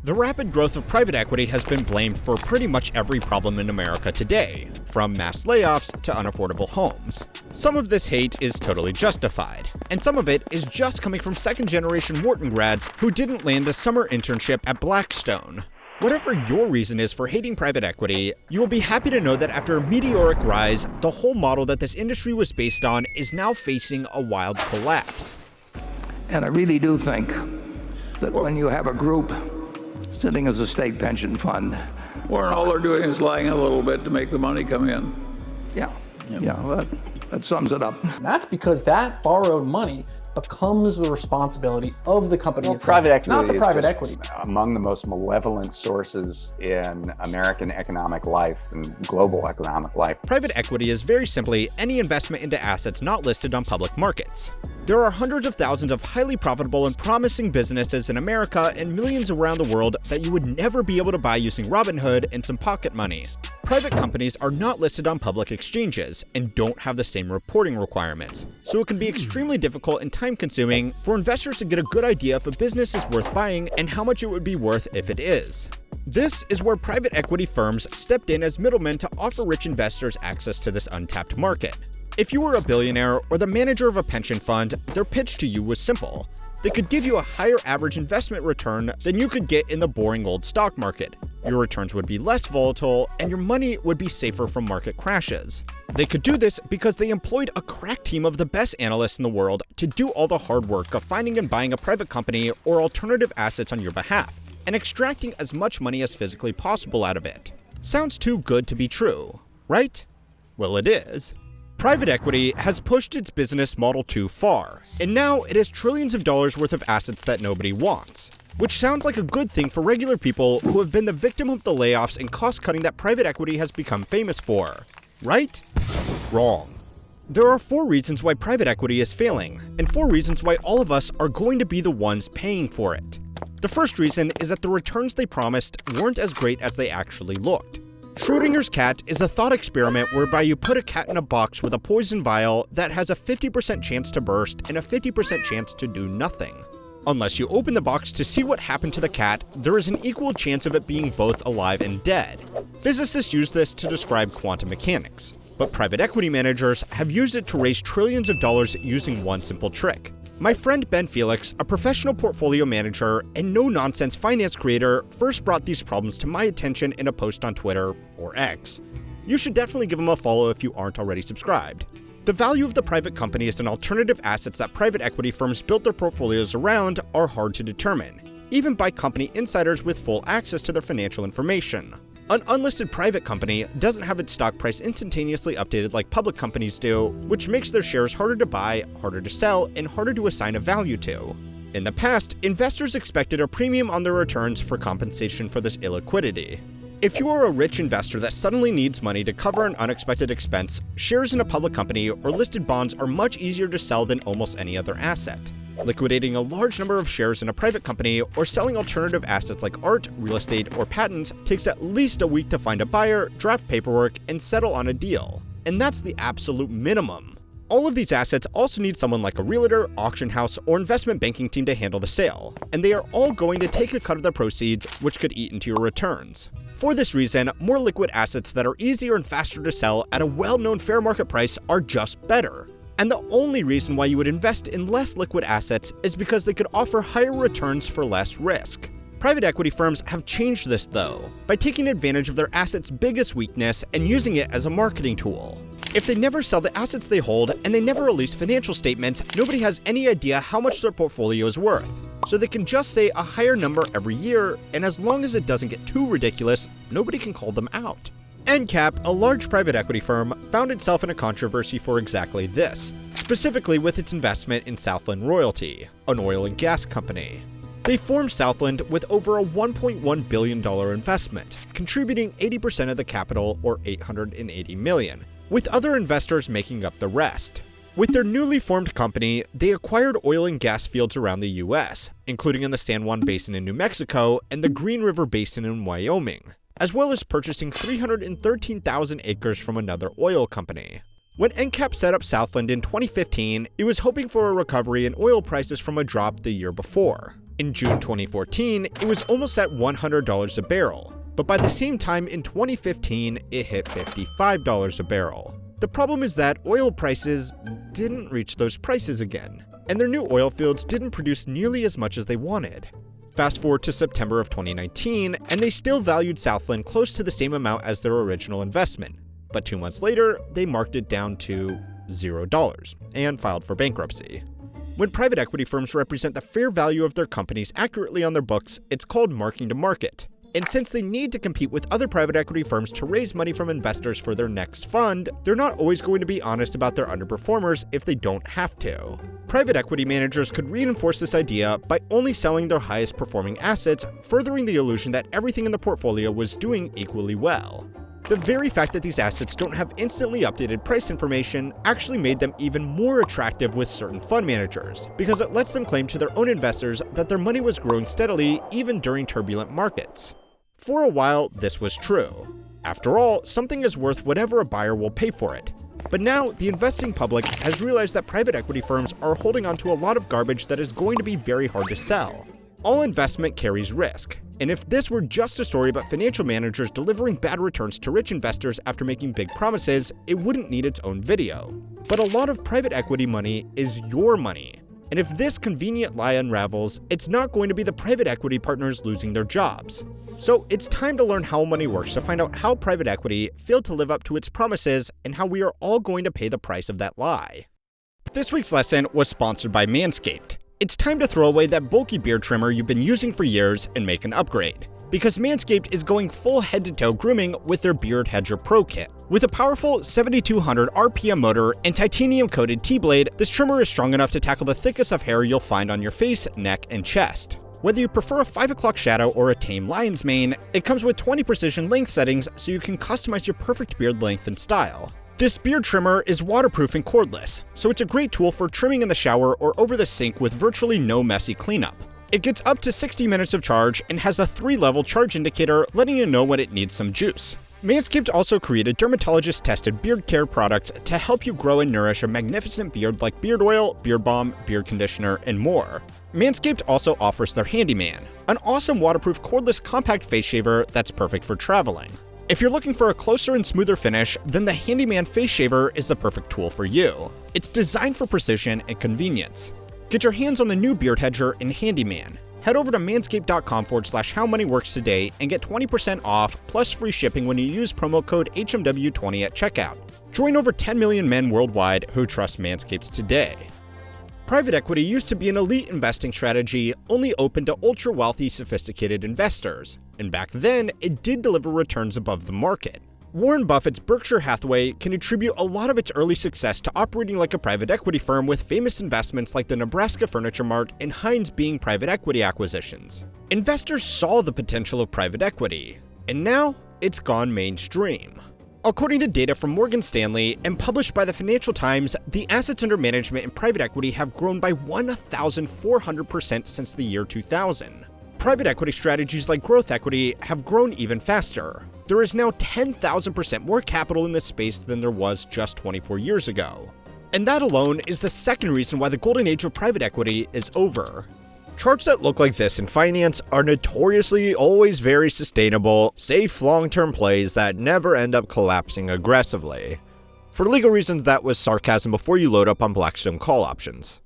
The rapid growth of private equity has been blamed for pretty much every problem in America today, from mass layoffs to unaffordable homes. Some of this hate is totally justified, and some of it is just coming from second-generation Wharton grads who didn't land a summer internship at Blackstone. Whatever your reason is for hating private equity, you will be happy to know that after a meteoric rise, the whole model that this industry was based on is now facing a wild collapse. And I really do think that when you have a group sitting as a state pension fund, Warren, all they're doing is lying a little bit to make the money come in. That sums it up. That's because that borrowed money becomes the responsibility of the company itself, private equity not the is private just equity. among the most malevolent sources in American economic life and global economic life. Private equity is very simply any investment into assets not listed on public markets. There are hundreds of thousands of highly profitable and promising businesses in America and millions around the world that you would never be able to buy using Robinhood and some pocket money. Private companies are not listed on public exchanges and don't have the same reporting requirements, so it can be extremely difficult and time-consuming for investors to get a good idea if a business is worth buying and how much it would be worth if it is. This is where private equity firms stepped in as middlemen to offer rich investors access to this untapped market. If you were a billionaire or the manager of a pension fund, their pitch to you was simple. They could give you a higher average investment return than you could get in the boring old stock market. Your returns would be less volatile, and your money would be safer from market crashes. They could do this because they employed a crack team of the best analysts in the world to do all the hard work of finding and buying a private company or alternative assets on your behalf, and extracting as much money as physically possible out of it. Sounds too good to be true, right? Well, it is. Private equity has pushed its business model too far, and now it has trillions of dollars worth of assets that nobody wants. Which sounds like a good thing for regular people who have been the victim of the layoffs and cost-cutting that private equity has become famous for. Right? Wrong. There are 4 reasons why private equity is failing, and 4 reasons why all of us are going to be the ones paying for it. The first reason is that the returns they promised weren't as great as they actually looked. Schrodinger's cat is a thought experiment whereby you put a cat in a box with a poison vial that has a 50% chance to burst and a 50% chance to do nothing. Unless you open the box to see what happened to the cat, there is an equal chance of it being both alive and dead. Physicists use this to describe quantum mechanics, but private equity managers have used it to raise trillions of dollars using one simple trick. My friend Ben Felix, a professional portfolio manager and no-nonsense finance creator, first brought these problems to my attention in a post on Twitter, or X. You should definitely give him a follow if you aren't already subscribed. The value of the private companies and alternative assets that private equity firms built their portfolios around are hard to determine, even by company insiders with full access to their financial information. An unlisted private company doesn't have its stock price instantaneously updated like public companies do, which makes their shares harder to buy, harder to sell, and harder to assign a value to. In the past, investors expected a premium on their returns for compensation for this illiquidity. If you are a rich investor that suddenly needs money to cover an unexpected expense, shares in a public company or listed bonds are much easier to sell than almost any other asset. Liquidating a large number of shares in a private company or selling alternative assets like art, real estate, or patents takes at least a week to find a buyer, draft paperwork, and settle on a deal. And that's the absolute minimum. All of these assets also need someone like a realtor, auction house, or investment banking team to handle the sale, and they are all going to take a cut of the proceeds, which could eat into your returns. For this reason, more liquid assets that are easier and faster to sell at a well-known fair market price are just better. And the only reason why you would invest in less liquid assets is because they could offer higher returns for less risk. Private equity firms have changed this though, by taking advantage of their assets' biggest weakness and using it as a marketing tool. If they never sell the assets they hold and they never release financial statements, nobody has any idea how much their portfolio is worth. So they can just say a higher number every year, and as long as it doesn't get too ridiculous, nobody can call them out. NCAP, a large private equity firm, found itself in a controversy for exactly this, specifically with its investment in Southland Royalty, an oil and gas company. They formed Southland with over a $1.1 billion investment, contributing 80% of the capital, or $880 million, with other investors making up the rest. With their newly formed company, they acquired oil and gas fields around the US, including in the San Juan Basin in New Mexico and the Green River Basin in Wyoming, as well as purchasing 313,000 acres from another oil company. When NCAP set up Southland in 2015, it was hoping for a recovery in oil prices from a drop the year before. In June 2014, it was almost at $100 a barrel, but by the same time in 2015, it hit $55 a barrel. The problem is that oil prices didn't reach those prices again, and their new oil fields didn't produce nearly as much as they wanted. Fast forward to September of 2019, and they still valued Southland close to the same amount as their original investment. But 2 months later, they marked it down to $0 and filed for bankruptcy. When private equity firms represent the fair value of their companies accurately on their books, it's called marking to market. And since they need to compete with other private equity firms to raise money from investors for their next fund, they're not always going to be honest about their underperformers if they don't have to. Private equity managers could reinforce this idea by only selling their highest performing assets, furthering the illusion that everything in the portfolio was doing equally well. The very fact that these assets don't have instantly updated price information actually made them even more attractive with certain fund managers, because it lets them claim to their own investors that their money was growing steadily even during turbulent markets. For a while, this was true. After all, something is worth whatever a buyer will pay for it. But now, the investing public has realized that private equity firms are holding onto a lot of garbage that is going to be very hard to sell. All investment carries risk, and if this were just a story about financial managers delivering bad returns to rich investors after making big promises, it wouldn't need its own video. But a lot of private equity money is your money, and if this convenient lie unravels, it's not going to be the private equity partners losing their jobs. So it's time to learn how money works to find out how private equity failed to live up to its promises and how we are all going to pay the price of that lie. This week's lesson was sponsored by Manscaped. It's time to throw away that bulky beard trimmer you've been using for years and make an upgrade, because Manscaped is going full head-to-toe grooming with their Beard Hedger Pro Kit. With a powerful 7,200 RPM motor and titanium-coated T-blade, this trimmer is strong enough to tackle the thickest of hair you'll find on your face, neck, and chest. Whether you prefer a 5 o'clock shadow or a tame lion's mane, it comes with 20 precision length settings so you can customize your perfect beard length and style. This beard trimmer is waterproof and cordless, so it's a great tool for trimming in the shower or over the sink with virtually no messy cleanup. It gets up to 60 minutes of charge and has a 3-level charge indicator letting you know when it needs some juice. Manscaped also created dermatologist-tested beard care products to help you grow and nourish a magnificent beard like beard oil, beard balm, beard conditioner, and more. Manscaped also offers their Handyman, an awesome waterproof cordless compact face shaver that's perfect for traveling. If you're looking for a closer and smoother finish, then the Handyman Face Shaver is the perfect tool for you. It's designed for precision and convenience. Get your hands on the new Beard Hedger and Handyman. Head over to manscaped.com/howmoneyworks today and get 20% off plus free shipping when you use promo code HMW20 at checkout. Join over 10 million men worldwide who trust Manscaped today. Private equity used to be an elite investing strategy only open to ultra-wealthy, sophisticated investors, and back then, it did deliver returns above the market. Warren Buffett's Berkshire Hathaway can attribute a lot of its early success to operating like a private equity firm with famous investments like the Nebraska Furniture Mart and Heinz being private equity acquisitions. Investors saw the potential of private equity, and now it's gone mainstream. According to data from Morgan Stanley and published by the Financial Times, the assets under management in private equity have grown by 1,400% since the year 2000. Private equity strategies like growth equity have grown even faster. There is now 10,000% more capital in this space than there was just 24 years ago. And that alone is the second reason why the golden age of private equity is over. Charts that look like this in finance are notoriously always very sustainable, safe long-term plays that never end up collapsing aggressively. For legal reasons, that was sarcasm before you load up on Blackstone call options.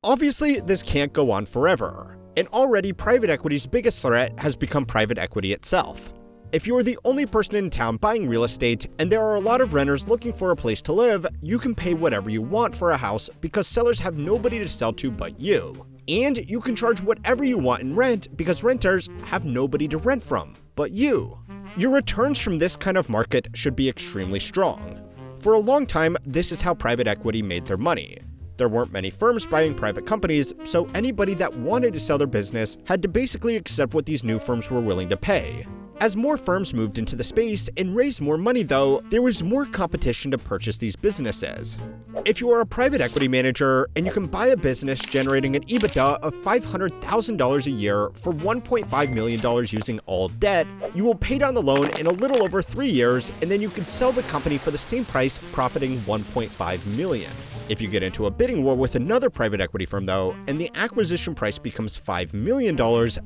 Obviously, this can't go on forever, and already private equity's biggest threat has become private equity itself. If you're the only person in town buying real estate, and there are a lot of renters looking for a place to live, you can pay whatever you want for a house because sellers have nobody to sell to but you. And you can charge whatever you want in rent because renters have nobody to rent from but you. Your returns from this kind of market should be extremely strong. For a long time, this is how private equity made their money. There weren't many firms buying private companies, so anybody that wanted to sell their business had to basically accept what these new firms were willing to pay. As more firms moved into the space and raised more money though, there was more competition to purchase these businesses. If you are a private equity manager and you can buy a business generating an EBITDA of $500,000 a year for $1.5 million using all debt, you will pay down the loan in a little over 3 years and then you can sell the company for the same price, profiting $1.5 million. If you get into a bidding war with another private equity firm, though, and the acquisition price becomes $5 million,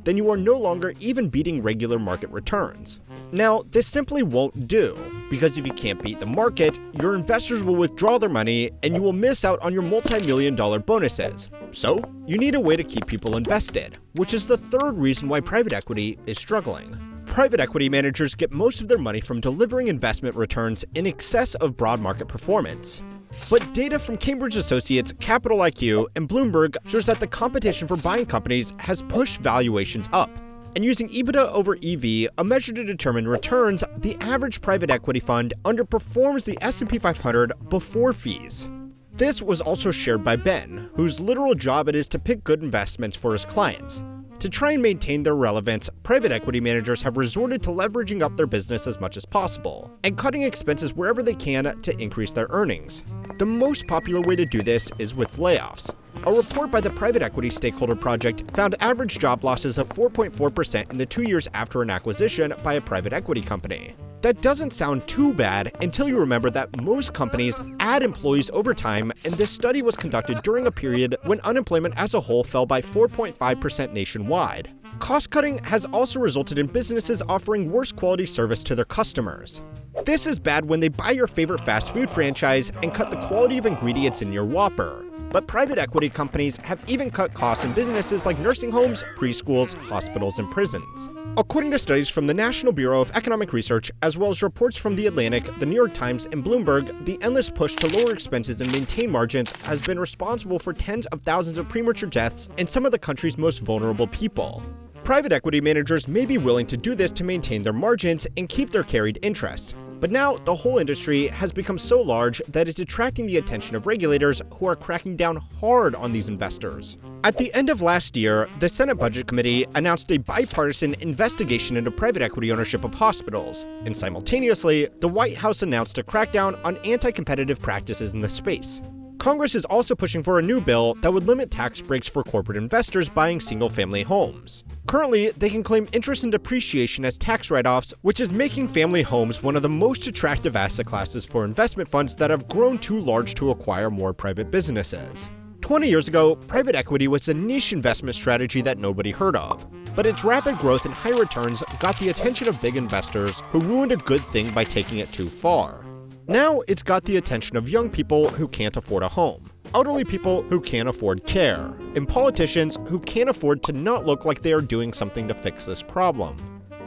then you are no longer even beating regular market returns. Now, this simply won't do, because if you can't beat the market, your investors will withdraw their money and you will miss out on your multi-million-dollar bonuses. So, you need a way to keep people invested, which is the third reason why private equity is struggling. Private equity managers get most of their money from delivering investment returns in excess of broad market performance. But data from Cambridge Associates, Capital IQ, and Bloomberg shows that the competition for buying companies has pushed valuations up. And using EBITDA over EV, a measure to determine returns, the average private equity fund underperforms the S&P 500 before fees. This was also shared by Ben, whose literal job it is to pick good investments for his clients. To try and maintain their relevance, private equity managers have resorted to leveraging up their business as much as possible, and cutting expenses wherever they can to increase their earnings. The most popular way to do this is with layoffs. A report by the Private Equity Stakeholder Project found average job losses of 4.4% in the 2 years after an acquisition by a private equity company. That doesn't sound too bad until you remember that most companies add employees over time, and this study was conducted during a period when unemployment as a whole fell by 4.5% nationwide. Cost-cutting has also resulted in businesses offering worse quality service to their customers. This is bad when they buy your favorite fast food franchise and cut the quality of ingredients in your Whopper. But private equity companies have even cut costs in businesses like nursing homes, preschools, hospitals, and prisons. According to studies from the National Bureau of Economic Research, as well as reports from The Atlantic, The New York Times, and Bloomberg, the endless push to lower expenses and maintain margins has been responsible for tens of thousands of premature deaths in some of the country's most vulnerable people. Private equity managers may be willing to do this to maintain their margins and keep their carried interest. But now, the whole industry has become so large that it's attracting the attention of regulators who are cracking down hard on these investors. At the end of last year, the Senate Budget Committee announced a bipartisan investigation into private equity ownership of hospitals, and simultaneously, the White House announced a crackdown on anti-competitive practices in the space. Congress is also pushing for a new bill that would limit tax breaks for corporate investors buying single-family homes. Currently, they can claim interest and depreciation as tax write-offs, which is making family homes one of the most attractive asset classes for investment funds that have grown too large to acquire more private businesses. 20 years ago, private equity was a niche investment strategy that nobody heard of, but its rapid growth and high returns got the attention of big investors who ruined a good thing by taking it too far. Now it's got the attention of young people who can't afford a home, elderly people who can't afford care, and politicians who can't afford to not look like they are doing something to fix this problem.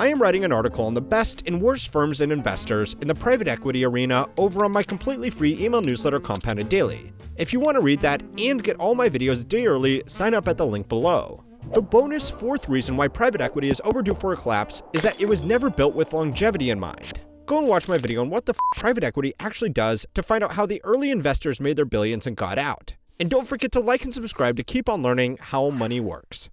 I am writing an article on the best and worst firms and investors in the private equity arena over on my completely free email newsletter Compounded Daily. If you want to read that and get all my videos a day early, sign up at the link below. The bonus fourth reason why private equity is overdue for a collapse is that it was never built with longevity in mind. Go and watch my video on what the private equity actually does to find out how the early investors made their billions and got out. And don't forget to like and subscribe to keep on learning how money works.